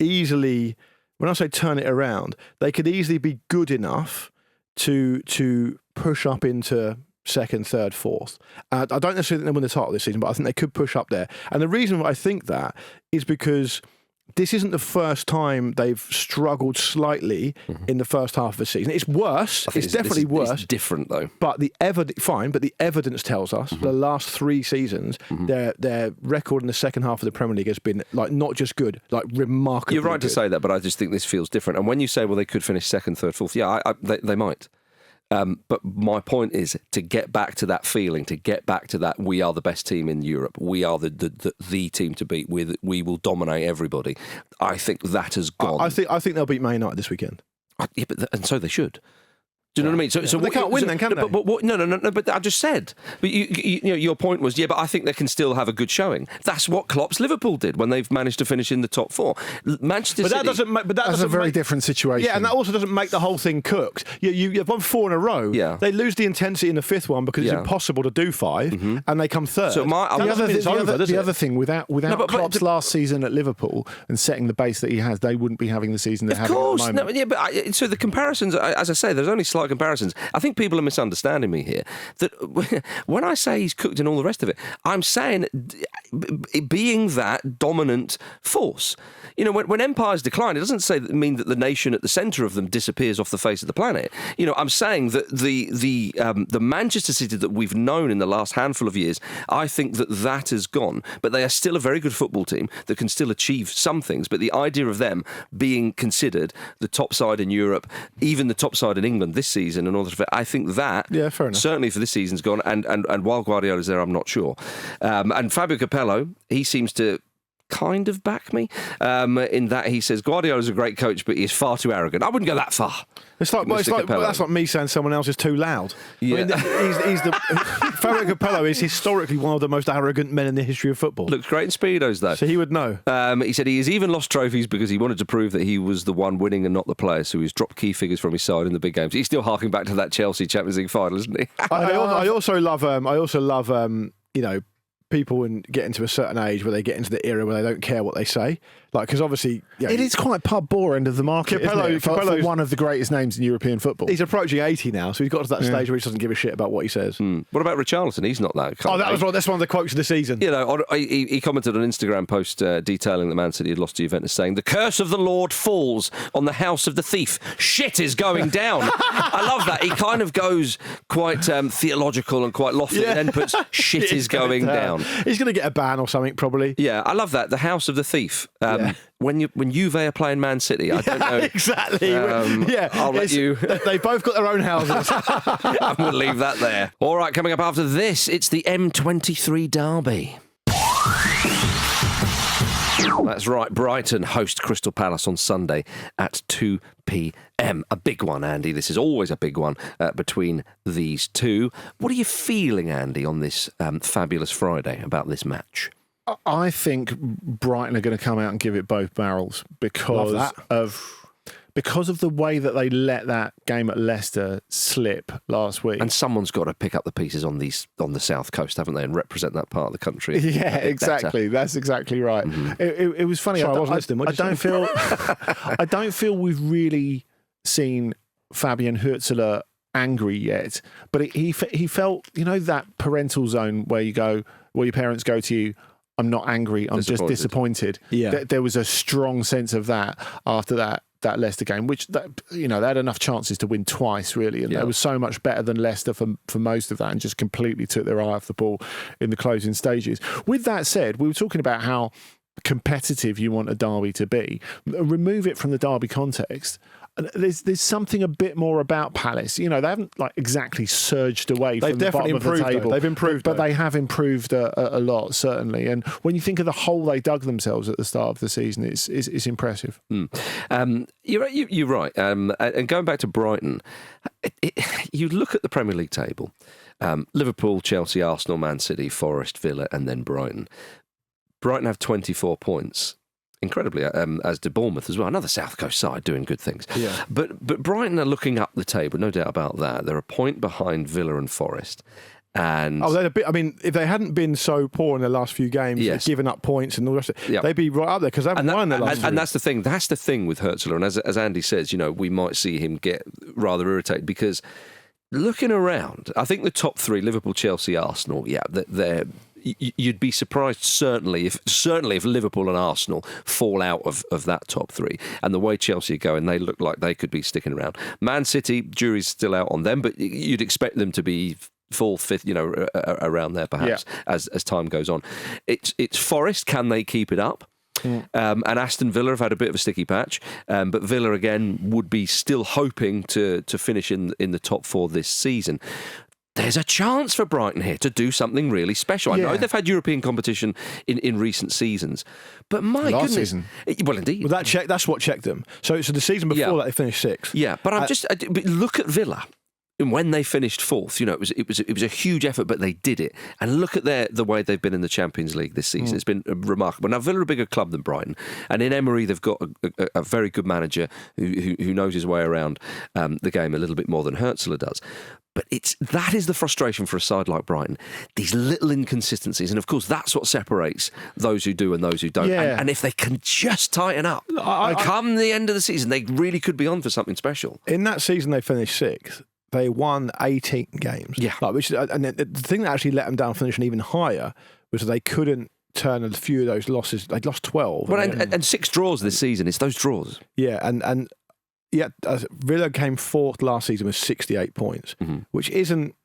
easily, when I say turn it around, they could easily be good enough to push up into second, third, fourth. I don't necessarily think they'll win the title this season, but I think they could push up there. And the reason why I think that is because this isn't the first time they've struggled slightly in the first half of the season. It's worse. It's definitely worse. It's different though. But the evidence tells us the last 3 seasons, their record in the second half of the Premier League has been like not just good, like remarkably. You're right good. to say that, but I just think this feels different. And when you say, well, they could finish second, third, fourth, they might. But my point is to get back to that feeling, to get back to that we are the best team in Europe, we are the team to beat, we will dominate everybody. I think that has gone. I think they'll beat Man United this weekend. Yeah, and so they should. Do you know what I mean? So they can't win then, can they? No. But I just said. But your point was, but I think they can still have a good showing. That's what Klopp's Liverpool did when they've managed to finish in the top 4. Manchester City. That's a very different situation. Yeah, and that also doesn't make the whole thing cooked. You've won 4 in a row. Yeah. They lose the intensity in the 5th one because it's impossible to do 5, and they come third. So the other thing, without Klopp's last season at Liverpool and setting the base that he has, they wouldn't be having the season they're having at the moment. So the comparisons, as I say, there's only slight comparisons. I think people are misunderstanding me here. That when I say he's cooked and all the rest of it, I'm saying being that dominant force. When empires decline, it doesn't mean that the nation at the centre of them disappears off the face of the planet. I'm saying that the Manchester City that we've known in the last handful of years, I think that has gone. But they are still a very good football team that can still achieve some things. But the idea of them being considered the top side in Europe, even the top side in England this season, and all that, I think that fair enough. Certainly for this season's gone. And while Guardiola's there, I'm not sure. And Fabio Capello, he seems to kind of back me in that he says Guardiola's a great coach, but he is far too arrogant. I wouldn't go that far. That's like me saying someone else is too loud. Yeah. Fabio Capello is historically one of the most arrogant men in the history of football. Looks great in Speedos, though. So he would know. He said he has even lost trophies because he wanted to prove that he was the one winning and not the player, so he's dropped key figures from his side in the big games. He's still harking back to that Chelsea Champions League final, isn't he? I also love people get into a certain age where they get into the era where they don't care what they say. Because obviously... it is quite pub bore end of the market, for one of the greatest names in European football. He's approaching 80 now, so he's got to that stage where he doesn't give a shit about what he says. What about Richarlison? He's not that. That's one of the quotes of the season. He commented on an Instagram post detailing that Man City had lost to Juventus, saying, "The curse of the Lord falls on the house of the thief. Shit is going down." I love that. He kind of goes quite theological and quite lofty, and then puts "shit is going down." He's going to get a ban or something, probably. Yeah, I love that. The house of the thief. When Juve are playing Man City, I don't know exactly. I'll let you. They both got their own houses. I'm going to leave that there. All right, coming up after this, it's the M23 derby. That's right. Brighton host Crystal Palace on Sunday at 2 p.m. A big one, Andy. This is always a big one between these two. What are you feeling, Andy, on this fabulous Friday about this match? I think Brighton are going to come out and give it both barrels because of the way that they let that game at Leicester slip last week. And someone's got to pick up the pieces on the South Coast, haven't they, and represent that part of the country. Yeah, exactly. Better. That's exactly right. Mm-hmm. It was funny. Sorry, I don't feel we've really seen Fabian Hürzeler angry yet, but he felt, that parental zone where your parents go to you, "I'm not angry, I'm just disappointed." Yeah. There was a strong sense of that after that Leicester game, which they had enough chances to win twice, really, and they were so much better than Leicester for most of that, and just completely took their eye off the ball in the closing stages. With that said, we were talking about how competitive you want a derby to be. Remove it from the derby context. there's something a bit more about Palace. You know, they haven't like exactly surged away from the bottom of the table. They've improved, but they have improved a lot, certainly. And when you think of the hole they dug themselves at the start of the season, it's impressive. You're right. And going back to Brighton, you look at the Premier League table: Liverpool, Chelsea, Arsenal, Man City, Forest, Villa, and then Brighton. Brighton have 24 points. Incredibly, as did Bournemouth as well. Another South Coast side doing good things. Yeah. But Brighton are looking up the table, no doubt about that. They're a point behind Villa and Forest. And they're a bit. I mean, if they hadn't been so poor in the last few games, giving up points and all the rest of it, they'd be right up there because they haven't won their last. And that's the thing. That's the thing with Hurtzler. And as Andy says, you know, we might see him get rather irritated because looking around, I think the top three: Liverpool, Chelsea, Arsenal. Yeah, they're. You'd be surprised, certainly if Liverpool and Arsenal fall out of that top three. And the way Chelsea are going, they look like they could be sticking around. Man City, jury's still out on them, but you'd expect them to be fourth, fifth, you know, around there perhaps as time goes on. It's Forest. Can they keep it up? And Aston Villa have had a bit of a sticky patch, but Villa again would be still hoping to finish in the top four this season. There's a chance for Brighton here to do something really special. I know they've had European competition in recent seasons, but my last goodness, season. Well, indeed, well, that's what checked them. So the season before that they finished sixth. Yeah, but but look at Villa. And when they finished fourth, you know, it was a huge effort, but they did it. And look at the way they've been in the Champions League this season. It's been remarkable. Now, Villa are a bigger club than Brighton, and in Emery they've got a very good manager who knows his way around the game a little bit more than Hurtzler does. But that is the frustration for a side like Brighton. These little inconsistencies, and of course that's what separates those who do and those who don't. Yeah. And if they can just tighten up, come the end of the season, they really could be on for something special. In that season, they finished sixth. They won 18 games. Yeah. And the thing that actually let them down finishing even higher was that they couldn't turn a few of those losses. They'd lost 12. Well, and 6 draws this season. It's those draws. Yeah, and Villa came fourth last season with 68 points, which isn't.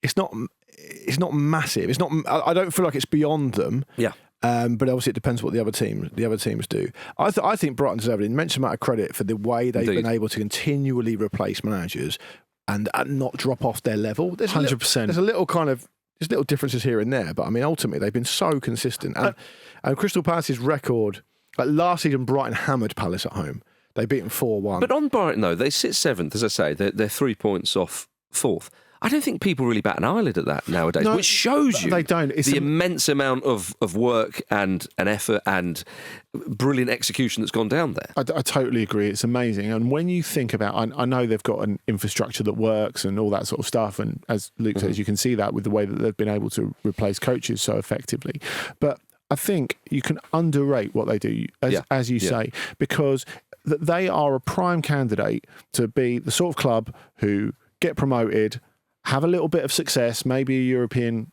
It's not massive. It's not. I don't feel like it's beyond them. Yeah. But obviously it depends what the other teams do. I think Brighton deserve an immense amount of credit for the way they've been able to continually replace managers and not drop off their level. 100%. There's little differences here and there, but I mean ultimately they've been so consistent. And Crystal Palace's record, like last season, Brighton hammered Palace at home. They beat them 4-1. But on Brighton though, they sit seventh, as I say. They're 3 points off fourth. I don't think people really bat an eyelid at that nowadays, which shows you they don't. It's the immense amount of work and effort and brilliant execution that's gone down there. I totally agree. It's amazing. And when you think about, I know they've got an infrastructure that works and all that sort of stuff. And as Luke says, you can see that with the way that they've been able to replace coaches so effectively. But I think you can underrate what they do, as you say, because they are a prime candidate to be the sort of club who get promoted, have a little bit of success, maybe a European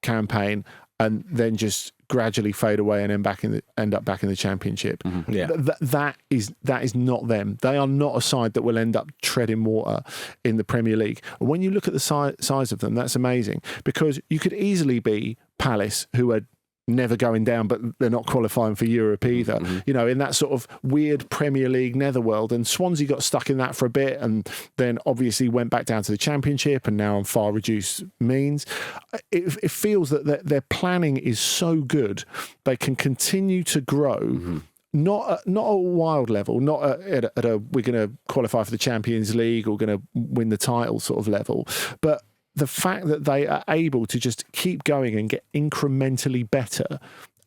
campaign, and then just gradually fade away and end up back in the Championship. Yeah. That is not them. They are not a side that will end up treading water in the Premier League. And when you look at the size of them, that's amazing, because you could easily be Palace, who are never going down, but they're not qualifying for Europe either. You know, in that sort of weird Premier League netherworld. And Swansea got stuck in that for a bit and then obviously went back down to the Championship and now on far reduced means. It feels that their planning is so good, they can continue to grow. Not at a wild level, not at a we're going to qualify for the Champions League or going to win the title sort of level, but the fact that they are able to just keep going and get incrementally better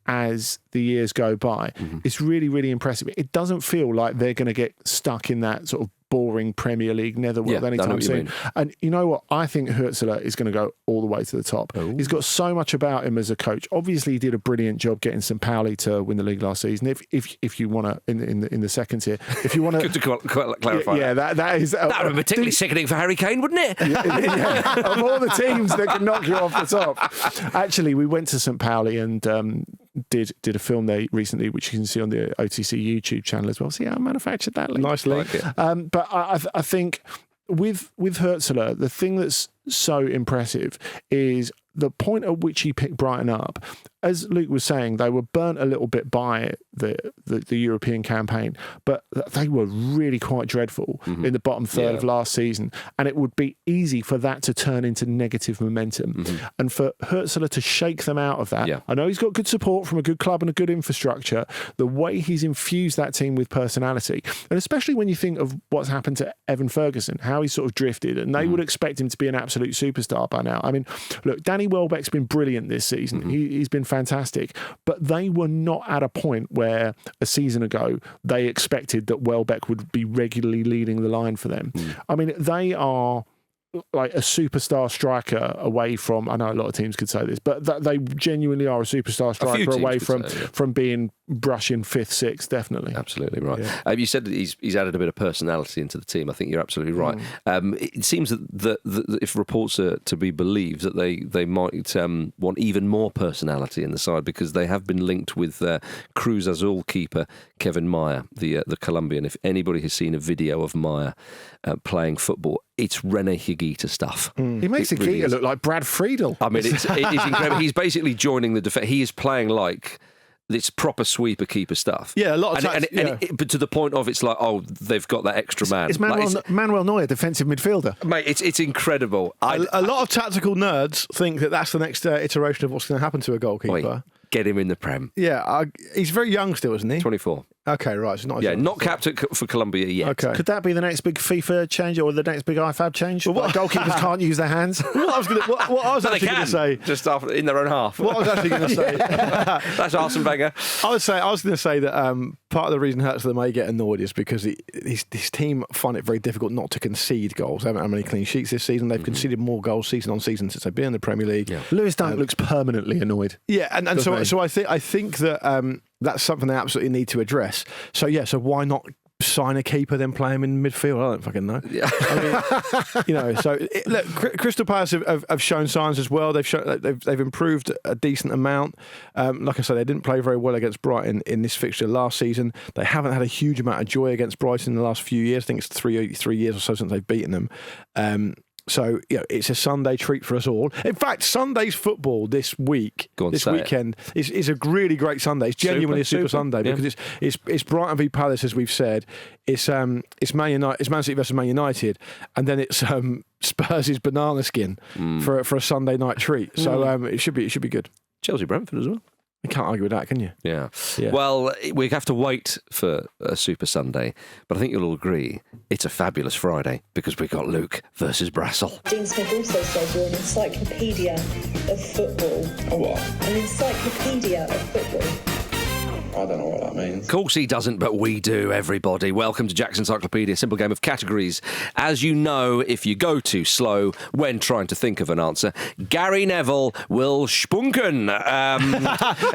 as the years go by is really, really impressive. It doesn't feel like they're going to get stuck in that sort of boring Premier League netherworld anytime soon. And you know what? I think Hurtzler is going to go all the way to the top. He's got so much about him as a coach. Obviously, he did a brilliant job getting St. Pauli to win the league last season. If you want to, in the second tier, if you want to... Good to clarify that is... that would be particularly sickening for Harry Kane, wouldn't it? Of all the teams that can knock you off the top. Actually, we went to St. Pauli and... did a film there recently, which you can see on the OTC YouTube channel as well. See how I manufactured that link. Nicely. But I think with Hurtzler, the thing that's so impressive is the point at which he picked Brighton up as Luke was saying, they were burnt a little bit by the European campaign, but they were really quite dreadful in the bottom third of last season, and it would be easy for that to turn into negative momentum. And for Huertzler to shake them out of that, I know he's got good support from a good club and a good infrastructure, the way he's infused that team with personality, and especially when you think of what's happened to Evan Ferguson, how he sort of drifted, and they would expect him to be an absolute superstar by now. I mean, look, Danny Welbeck's been brilliant this season. He's been fantastic, but they were not at a point where a season ago they expected that Welbeck would be regularly leading the line for them. I mean, they are like a superstar striker away from, I know a lot of teams could say this, but they genuinely are a superstar striker away from being brushing 5th, 6th, definitely. Absolutely right. You said that he's added a bit of personality into the team. I think you're absolutely right. It seems that if reports are to be believed, that they might want even more personality in the side, because they have been linked with Cruz Azul keeper Kevin Mayer, the Colombian. If anybody has seen a video of Mayer playing football, it's Rene Higuita stuff. He makes Higuita look like Brad Friedel. I mean, it is incredible. He's basically joining the defence. He is playing like it's proper sweeper keeper stuff. Yeah, a lot of but to the point of it's like, oh, they've got that extra man. It's Manuel Neuer, defensive midfielder. Mate, it's incredible. A lot of tactical nerds think that that's the next iteration of what's going to happen to a goalkeeper. Wait, get him in the Prem. Yeah, he's very young still, isn't he? 24. Okay, right. So not capped for Colombia yet. Okay. Could that be the next big FIFA change or the next big IFAB change? Well, goalkeepers can't use their hands. What I was actually going to say, just after, in their own half. What I was actually going to say, that's Arsene Wenger. I was going to say that part of the reason Huertzler may get annoyed is because his team find it very difficult not to concede goals. They haven't had many clean sheets this season. They've conceded more goals season on season since they've been in the Premier League. Yeah. Lewis Dunk looks permanently annoyed. Yeah, and so I think that that's something they absolutely need to address. So why not sign a keeper, then play him in midfield? I don't fucking know. Yeah. I mean, look, Crystal Palace have shown signs as well. They've improved a decent amount. Like I said, they didn't play very well against Brighton in this fixture last season. They haven't had a huge amount of joy against Brighton in the last few years. I think it's three years or so since they've beaten them. So, it's a Sunday treat for us all. In fact, Sunday's football this weekend is a really great Sunday. It's genuinely a super Sunday because it's Brighton v Palace, as we've said. It's Man City versus Man United, and then it's Spurs' banana skin for a Sunday night treat. So it should be good. Chelsea Brentford as well. You can't argue with that, can you? Yeah. Well, we have to wait for a Super Sunday, but I think you'll all agree it's a fabulous Friday because we've got Luke versus Brassel. Dean Smith also says you're an encyclopedia of football. A what? An encyclopedia of football. I don't know what that means. Of course he doesn't, but we do, everybody. Welcome to Jack's Encyclopedia, a simple game of categories. As you know, if you go too slow when trying to think of an answer, Gary Neville will spunken.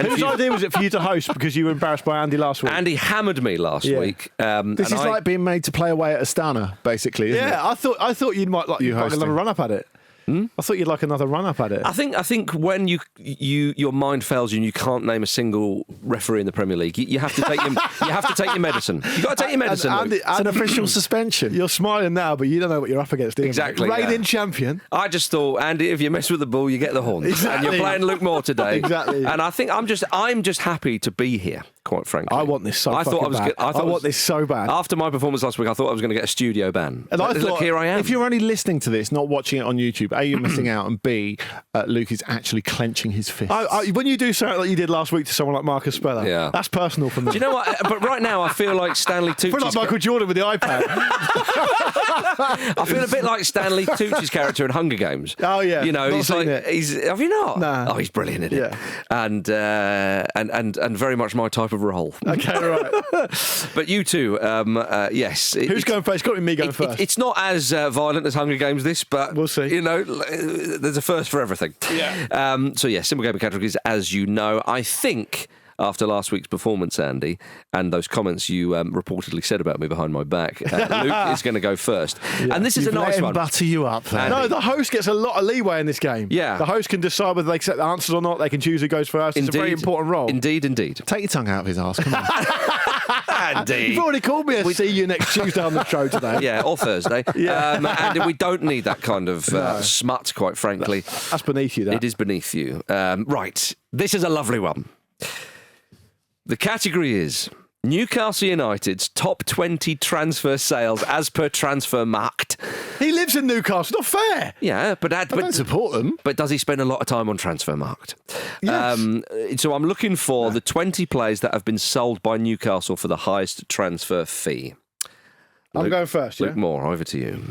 Whose idea was it for you to host because you were embarrassed by Andy last week? Andy hammered me last week. This is like being made to play away at Astana, basically, isn't it? Yeah, I thought you'd like another run-up at it. I thought you'd like another run-up at it. I think when your mind fails you and you can't name a single referee in the Premier League, you have to take your medicine. You got to take your medicine. Andy, it's an official suspension. You're smiling now, but you don't know what you're up against. Do you? Exactly. Reigning champion. I just thought, Andy, if you mess with the ball, you get the horn. Exactly. And you're playing Luke Moore today. Exactly. And I think I'm just happy to be here. Quite frankly, I want this so bad. I want this so bad. After my performance last week, I thought I was going to get a studio ban. And I thought, here I am. If you're only listening to this, not watching it on YouTube, A, you're missing out, and B, Luke is actually clenching his fists. When you do something like you did last week to someone like Marcus Speller, that's personal for me. Do you know what? But right now, I feel like Stanley Tucci's... I feel like Michael Jordan with the iPad. I feel a bit like Stanley Tucci's character in Hunger Games. Oh, yeah. Have you not? Nah. Oh, he's brilliant in it. And very much my type of role. Okay, right. But you two, yes. Who's going first? It's got to be me going first. It's not as violent as Hunger Games, this, but we'll see. There's a first for everything. Yeah. So, simple game of categories, as you know. I think after last week's performance, Andy, and those comments you reportedly said about me behind my back. Luke is going to go first. Yeah. And this is a nice one. Butter you up there. No, the host gets a lot of leeway in this game. Yeah. The host can decide whether they accept the answers or not. They can choose who goes first. It's a very important role. Indeed. Take your tongue out of his arse. Come on. Andy. You've already called me a see you next Tuesday on the show today. Yeah, or Thursday. And we don't need that kind of smut, quite frankly. That's beneath you, that. It is beneath you. Right. This is a lovely one. The category is Newcastle United's top 20 transfer sales as per Transfermarkt. He lives in Newcastle. Not fair. Yeah, but don't support them. But does he spend a lot of time on Transfermarkt? Yes. So I'm looking for the 20 players that have been sold by Newcastle for the highest transfer fee. I'm going first, yeah? Luke Moore, over to you.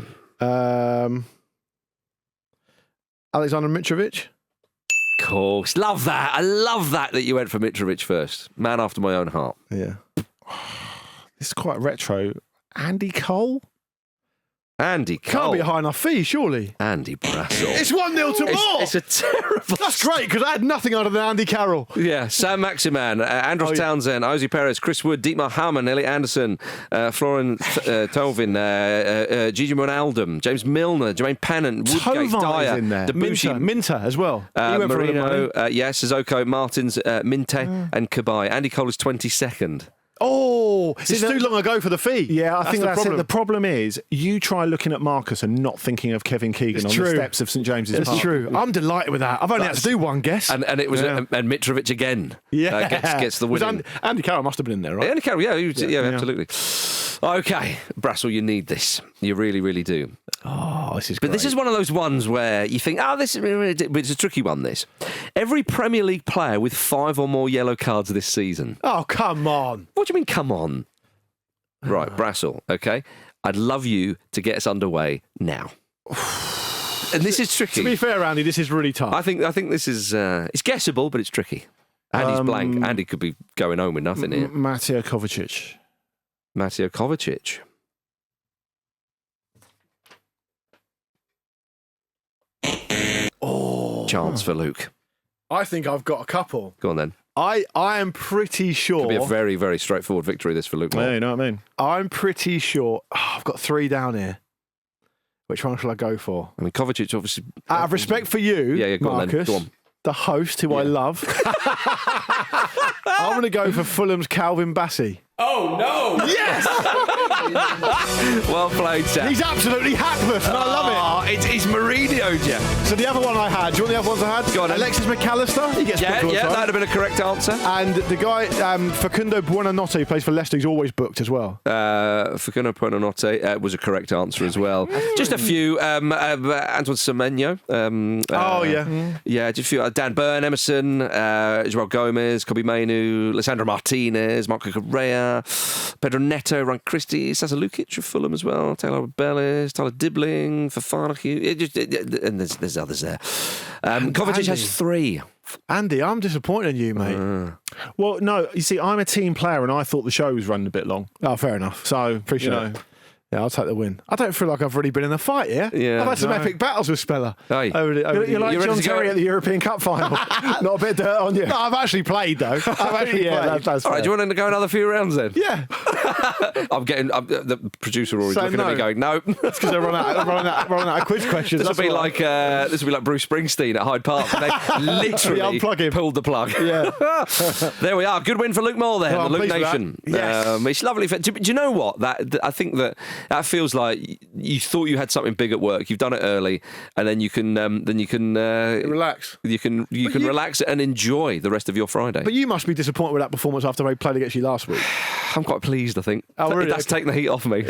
Alexander Mitrovic. Of course. Love that. I love that you went for Mitrovic first. Man after my own heart. Yeah. This is quite retro. Andy Cole? Andy Cole. Can't be a high enough fee, surely. Andy Brassel. It's 1-0 to Moore. It's a terrible... That's great, because I had nothing other than Andy Carroll. Yeah, Sam Maximan, Andros Townsend, Ozzy Perez, Chris Wood, Dietmar Hamann, Elliot Anderson, Florian Thauvin, Gigi Wijnaldum, James Milner, Jermaine Pennant, Woodgate, Dyer, in there. Debussy, Minter as well. Marino, Sissoko, Martins, Minte and Cabaye. Andy Cole is 22nd. Oh, it's too long ago for the fee. Yeah, I think that's it. The problem is, you try looking at Marcus and not thinking of Kevin Keegan on the steps of St James's Park. It's true. I'm delighted with that. I've only had to do one guess. And it was and Mitrovic again. Yeah. Gets the win. Andy Carroll must have been in there, right? Andy Carroll, absolutely. Okay, Brassel, you need this. You really, really do. Oh, this is great. But this is one of those ones where you think, this is it's a tricky one, this. Every Premier League player with 5 or more yellow cards this season. Oh, come on. What do you mean, come on? Right, Brassel, okay? I'd love you to get us underway now. And this is tricky. To be fair, Andy, this is really tough. I think this is it's guessable, but it's tricky. Andy's blank. Andy could be going home with nothing here. Mateo Kovacic. Mateo Kovacic. Chance for Luke. I think I've got a couple. Go on then. I am pretty sure. Could be a very, very straightforward victory, this, for Luke Moore. Yeah, you know what I mean? I'm pretty sure. I've got 3 down here. Which one shall I go for? I mean, Kovacic obviously... Out of respect for you, go Marcus, on then. Go on. The host, who I love, I'm going to go for Fulham's Calvin Bassey. Oh, no! Yes! Well played, Sam. He's absolutely hapless, and I love it. It's Mourinho, Jeff. So the other one I had, do you want the other ones I had? Go on, Alexis McAllister, he gets booked all the time. that would have been a correct answer. And the guy, Facundo Buonanotte, who plays for Leicester, he's always booked as well. Facundo Buonanotte was a correct answer as well. Just a few. Antoine Semenyo. Yeah, just a few. Dan Burn, Emerson, Joel Gomez, Kobe Mainu, Lissandro Martinez, Marco Correa, Pedro Neto, Ryan Christie, Sasa Lukic of Fulham as well, Taylor Bellis, Tyler Dibbling, Fafana, and there's others there. Kovacic has 3. Andy, I'm disappointed in you, mate. Well, no, you see, I'm a team player and I thought the show was running a bit long. Oh, fair enough. So, appreciate it. Yeah, I'll take the win. I don't feel like I've really been in a fight here. Yeah, I've had some epic battles with Speller. Hey. You're like John Terry at the European Cup final. Not a bit of dirt on you. No, I've actually played, though. I've actually played. That's all right, do you want to go another few rounds then? Yeah. The producer always looking at me going, no. That's because they're running out of quiz questions. This will be like Bruce Springsteen at Hyde Park. They literally pulled the plug. Yeah. There we are. Good win for Luke Moore there, the Luke Nation. Yes. It's lovely. Do you know what? I think that feels like you thought you had something big at work. You've done it early, and then you can relax. You can relax and enjoy the rest of your Friday. But you must be disappointed with that performance after they played against you last week. I'm quite pleased, I think. Oh, really? That's taken the heat off me.